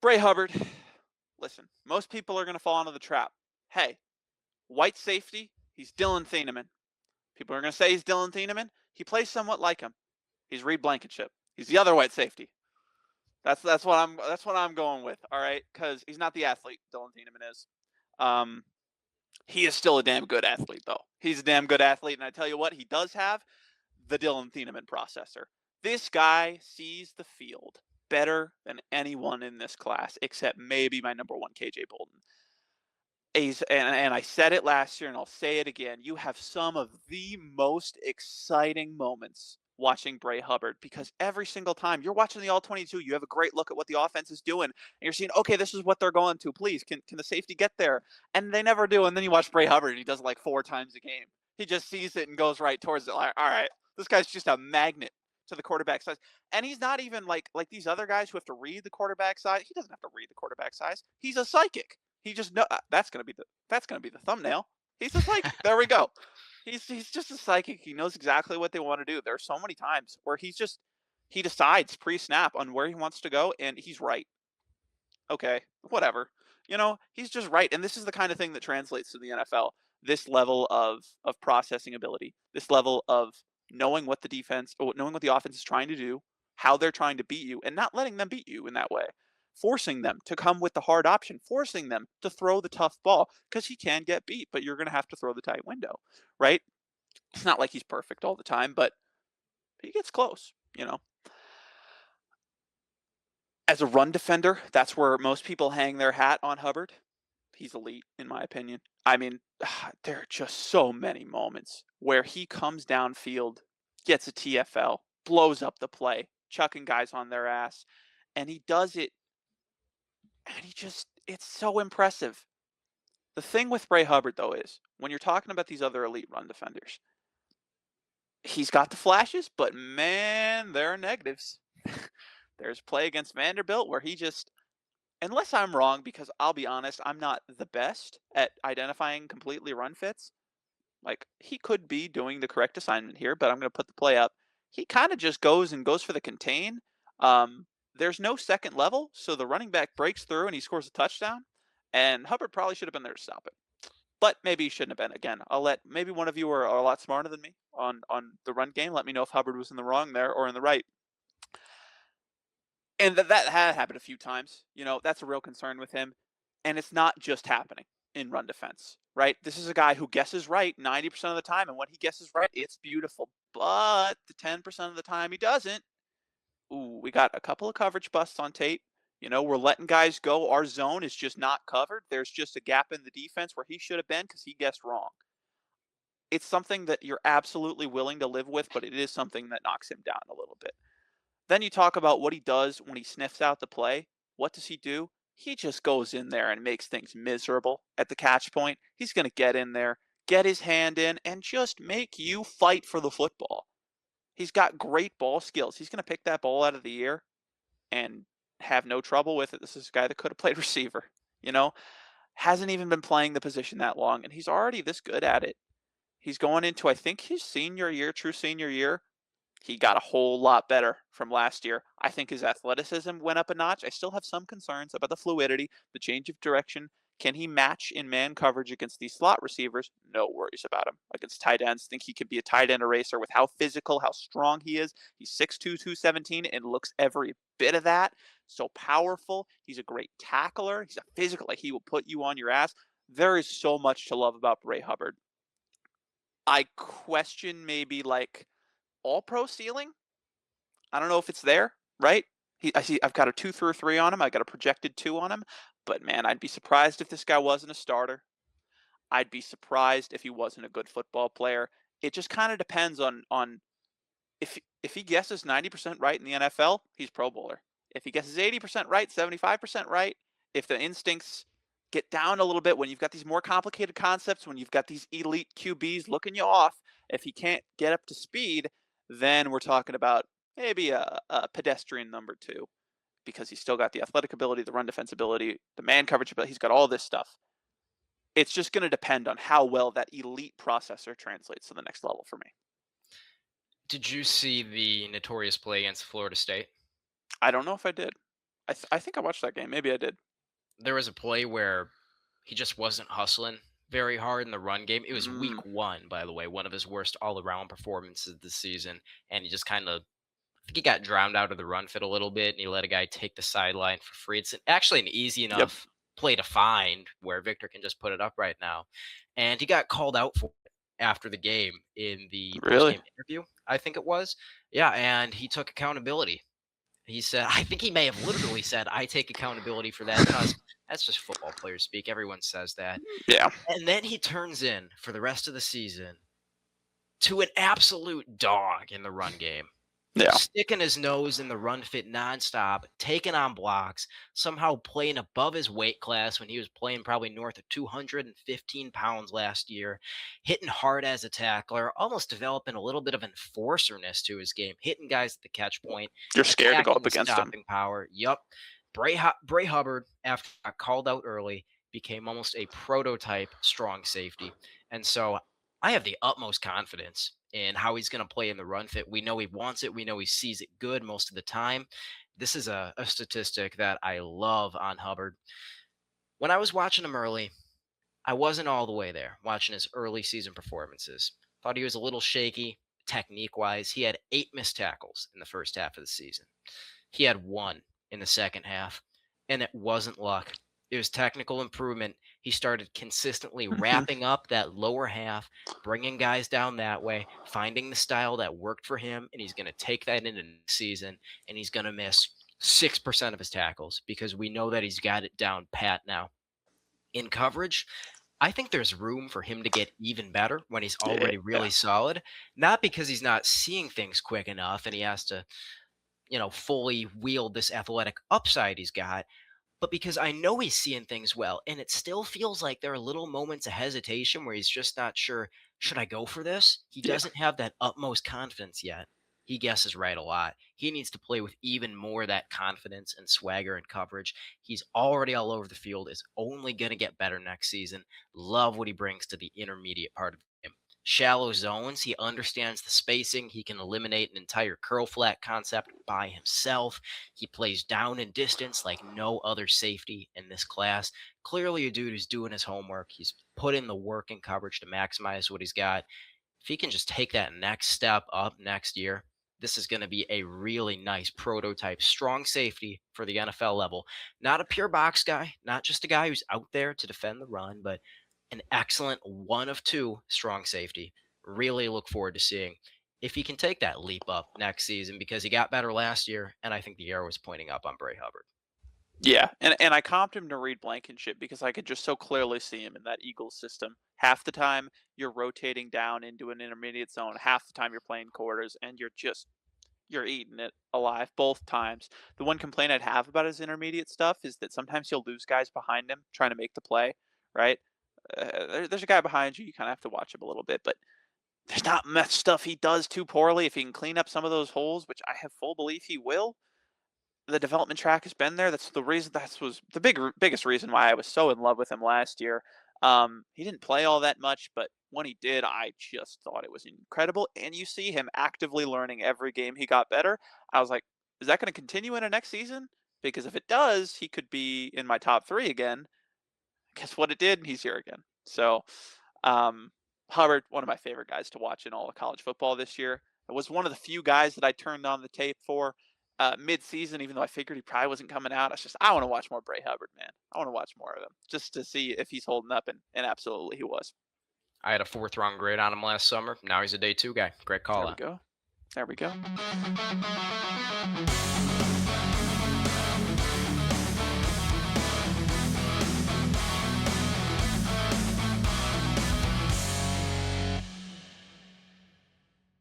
Bray Hubbard, listen, most people are going to fall into the trap. Hey, white safety, he's Dylan Thieneman. People are going to say he's Dylan Thieneman. He plays somewhat like him. He's Reed Blankenship. He's the other white safety. That's what I'm going with. All right, because he's not the athlete Dylan Thieneman is. Um, he is still a damn good athlete though. He's a damn good athlete, and I tell you what, he does have the Dylan Thieneman processor. This guy sees the field better than anyone in this class, except maybe my number one, KJ Bolden. And I said it last year, and I'll say it again. You have some of the most exciting moments watching Bray Hubbard because every single time you're watching the All 22, you have a great look at what the offense is doing, and you're seeing, okay, this is what they're going to. Please, can the safety get there? And they never do. And then you watch Bray Hubbard, and he does it like 4 times a game. He just sees it and goes right towards it. Like, all right, this guy's just a magnet to the quarterback size. And he's not even like these other guys who have to read the quarterback size. He doesn't have to read the quarterback size. He's a psychic. He just know that's gonna be the thumbnail. He's a psychic. There we go. He's just a psychic. He knows exactly what they want to do. There are so many times where he decides pre-snap on where he wants to go, and he's right. Okay, whatever. He's just right. And this is the kind of thing that translates to the NFL. This level of processing ability, this level of knowing what knowing what the offense is trying to do, how they're trying to beat you, and not letting them beat you in that way. Forcing them to come with the hard option, forcing them to throw the tough ball because he can get beat, but you're going to have to throw the tight window, right? It's not like he's perfect all the time, but he gets close. As a run defender, that's where most people hang their hat on Hubbard. He's elite, in my opinion. I mean, there are just so many moments where he comes downfield, gets a TFL, blows up the play, chucking guys on their ass, and he does it, and it's so impressive. The thing with Bray Hubbard, though, is when you're talking about these other elite run defenders, he's got the flashes, but man, there are negatives. There's play against Vanderbilt where he just, unless I'm wrong, because I'll be honest, I'm not the best at identifying completely run fits. Like, he could be doing the correct assignment here, but I'm going to put the play up. He kind of just goes for the contain. There's no second level, so the running back breaks through and he scores a touchdown. And Hubbard probably should have been there to stop it. But maybe he shouldn't have been. Again, maybe one of you are a lot smarter than me on the run game. Let me know if Hubbard was in the wrong there or in the right. And that had happened a few times. That's a real concern with him. And it's not just happening in run defense, right? This is a guy who guesses right 90% of the time. And when he guesses right, it's beautiful. But the 10% of the time he doesn't. Ooh, we got a couple of coverage busts on tape. We're letting guys go. Our zone is just not covered. There's just a gap in the defense where he should have been because he guessed wrong. It's something that you're absolutely willing to live with, but it is something that knocks him down a little bit. Then you talk about what he does when he sniffs out the play. What does he do? He just goes in there and makes things miserable at the catch point. He's going to get in there, get his hand in, and just make you fight for the football. He's got great ball skills. He's going to pick that ball out of the air and have no trouble with it. This is a guy that could have played receiver, hasn't even been playing the position that long, and he's already this good at it. He's going into, I think, his true senior year. He got a whole lot better from last year. I think his athleticism went up a notch. I still have some concerns about the fluidity, the change of direction. Can he match in man coverage against these slot receivers? No worries about him. Against tight ends, think he could be a tight end eraser with how physical, how strong he is. He's 6'2", 217, and looks every bit of that. So powerful. He's a great tackler. He's a physical, he will put you on your ass. There is so much to love about Bray Hubbard. I question maybe all-pro ceiling. I don't know if it's there, right? I've got a 2 through 3 on him. I got a projected 2 on him. But man, I'd be surprised if this guy wasn't a starter. I'd be surprised if he wasn't a good football player. It just kind of depends on if he guesses 90% right in the NFL, he's Pro Bowler. If he guesses 80% right, 75% right, if the instincts get down a little bit when you've got these more complicated concepts, when you've got these elite QBs looking you off, if he can't get up to speed, then we're talking about maybe a pedestrian number 2 because he's still got the athletic ability, the run defense ability, the man coverage ability. He's got all this stuff. It's just going to depend on how well that elite processor translates to the next level for me. Did you see the notorious play against Florida State? I don't know if I did. I think I watched that game. Maybe I did. There was a play where he just wasn't hustling very hard in the run game. It was Mm, week 1, by the way, one of his worst all-around performances this season, and he just kinda I think he got drowned out of the run fit a little bit, and he let a guy take the sideline for free. It's actually an easy yep. enough play to find where Victor can just put it up right now, and he got called out for it after the game in the Really? post-game interview, I think it was. Yeah, and he took accountability. He said I think he may have literally said, "I take accountability for that." That's just football player speak, everyone says that. Yeah. And then he turns in for the rest of the season to an absolute dog in the run game, Yeah. sticking his nose in the run fit nonstop, taking on blocks, somehow playing above his weight class when he was playing probably north of 215 pounds last year, hitting hard as a tackler, almost developing a little bit of enforcerness to his game, hitting guys at the catch point, You're scared to go attacking up with against him. stopping power. Yup. Bray Hubbard, after he got called out early, became almost a prototype strong safety. And so I have the utmost confidence in how he's going to play in the run fit. We know he wants it. We know he sees it good most of the time. This is a statistic that I love on Hubbard. When I was watching him early, I wasn't all the way there watching his early season performances. Thought he was a little shaky technique wise. He had 8 missed tackles in the first half of the season. He had 1 in the second half, and it wasn't luck. It was technical improvement. He started consistently Mhm. wrapping up that lower half, bringing guys down that way, finding the style that worked for him, and he's going to take that into next season, and he's going to miss 6% of his tackles because we know that he's got it down pat now. In coverage, I think there's room for him to get even better when he's already Yeah. really solid, not because he's not seeing things quick enough and he has to fully wield this athletic upside he's got, but because I know he's seeing things well. And it still feels like there are little moments of hesitation where he's just not sure, should I go for this? He Yeah. doesn't have that utmost confidence yet. He guesses right a lot. He needs to play with even more of that confidence and swagger and coverage. He's already all over the field, is only going to get better next season. Love what he brings to the intermediate part of the game. Shallow zones, he understands the spacing. He can eliminate an entire curl flat concept by himself. He plays down and distance like no other safety in this class. Clearly, a dude who's doing his homework. He's put in the work and coverage to maximize what he's got. If he can just take that next step up next year, this is going to be a really nice prototype, strong safety for the NFL level. Not a pure box guy, not just a guy who's out there to defend the run, but an excellent one of two strong safety. Really look forward to seeing if he can take that leap up next season because he got better last year, and I think the arrow was pointing up on Bray Hubbard. Yeah, and I comped him to Reed Blankenship because I could just so clearly see him in that Eagles system. Half the time you're rotating down into an intermediate zone, half the time you're playing quarters, and you're eating it alive both times. The one complaint I'd have about his intermediate stuff is that sometimes he'll lose guys behind him trying to make the play, right? There's a guy behind you, you kind of have to watch him a little bit, but there's not much stuff he does too poorly. If he can clean up some of those holes, which I have full belief he will, the development track has been there. That's the reason. That was the biggest reason why I was so in love with him last year. He didn't play all that much, but when he did, I just thought it was incredible. And you see him actively learning every game he got better. I was like, is that going to continue into next season? Because if it does, he could be in my top three again. Guess what it did? He's here again. So, um, Hubbard, one of my favorite guys to watch in all of college football this year. It was one of the few guys that I turned on the tape for mid-season, even though I figured he probably wasn't coming out. I want to watch more Bray Hubbard, man. I want to watch more of him just to see if he's holding up, and absolutely he was. I had a fourth round grade on him last summer. Now he's a day 2 guy. Great There call we out. go. There we go.